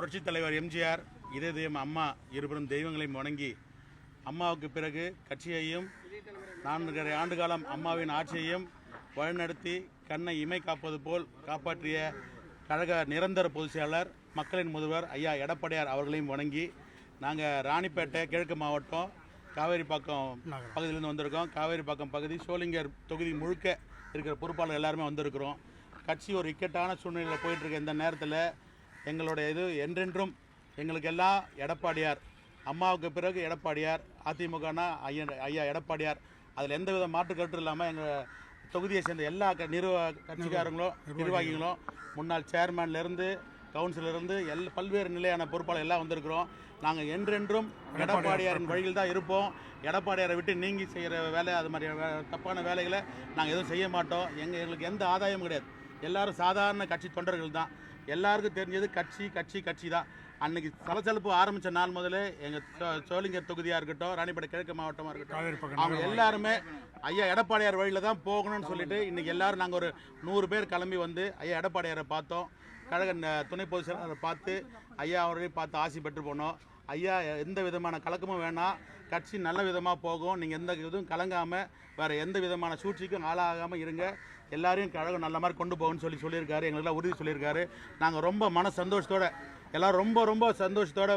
புரட்சித் தலைவர் எம்ஜிஆர், இதய தெய்வம் அம்மா இருவரும் தெய்வங்களையும் வணங்கி, அம்மாவுக்கு பிறகு கட்சியையும் 4 ஆண்டு காலம் அம்மாவின் ஆட்சியையும் வழிநடத்தி கண்ணை இமை காப்பது போல் காப்பாற்றிய கழக நிரந்தர பொதுச் செயலாளர் மக்களின் முதல்வர் ஐயா எடப்பாடியார் அவர்களையும் வணங்கி, நாங்கள் ராணிப்பேட்டை கிழக்கு மாவட்டம் காவேரிப்பாக்கம் பகுதியிலேருந்து வந்திருக்கோம். காவேரிப்பாக்கம் பகுதி சோளிங்கர் தொகுதி முழுக்க இருக்கிற பொறுப்பாளர் எல்லாருமே வந்திருக்கிறோம். கட்சி ஒரு இக்கட்டான சூழ்நிலையில் போயிட்டுருக்க இந்த நேரத்தில் எங்களுடைய இது என்றென்றும் எங்களுக்கெல்லாம் எடப்பாடியார், அம்மாவுக்கு பிறகு எடப்பாடியார், அதிமுகனா ஐயா எடப்பாடியார், அதில் எந்தவித மாற்று கருத்து இல்லாமல் எங்கள் தொகுதியை சேர்ந்த எல்லா கட்சிக்காரங்களும் நிர்வாகிகளும் முன்னாள் சேர்மன்லேருந்து கவுன்சிலருந்து பல்வேறு நிலையான பொறுப்பாளர் எல்லாம் வந்திருக்கிறோம். நாங்கள் என்றென்றும் எடப்பாடியாரின் வழியில் தான் இருப்போம். எடப்பாடியாரை விட்டு நீங்கி செய்கிற வேலை, அது மாதிரி தப்பான வேலைகளை நாங்கள் எதுவும் செய்ய மாட்டோம். எங்களுக்கு எந்த ஆதாயமும் கிடையாது. எல்லாரும் சாதாரண கட்சி தொண்டர்கள் தான். எல்லாருக்கும் தெரிஞ்சது கட்சி தான். அன்றைக்கி சலசலப்பு ஆரம்பித்த நாள் முதலே எங்கள் சோளிங்கர் தொகுதியாக இருக்கட்டும், ராணிப்பேட்டை கிழக்கு மாவட்டமாக இருக்கட்டும், அவங்க எல்லாருமே ஐயா எடப்பாடியார் வழியில் தான் போகணும்னு சொல்லிட்டு இன்றைக்கி எல்லோரும் நாங்கள் ஒரு 100 பேர் கிளம்பி வந்து ஐயா எடப்பாடியாரை பார்த்தோம். கழக துணை பொதுச் செயலாளரை பார்த்து ஐயா அவரையும் பார்த்து ஆசி பெற்று போனோம். ஐயா எந்த விதமான கலக்கமும் வேணாம், கட்சி நல்ல விதமாக போகும், நீங்கள் எந்த இதுவும் கலங்காமல் வேறு எந்த விதமான சூழ்ச்சிக்கும் ஆளாகாமல் இருங்க, எல்லாரையும் கழகம் நல்ல மாதிரி கொண்டு போகணும்னு சொல்லியிருக்காரு. எங்களுக்கெல்லாம் உறுதி சொல்லியிருக்காரு. நாங்கள் ரொம்ப மன சந்தோஷத்தோடு எல்லோரும் ரொம்ப சந்தோஷத்தோடு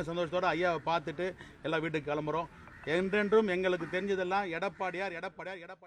சந்தோஷத்தோடு ஐயாவை பார்த்துட்டு எல்லாம் வீட்டுக்கு கிளம்புறோம். என்றென்றும் எங்களுக்கு தெரிஞ்சதெல்லாம் எடப்பாடியார்.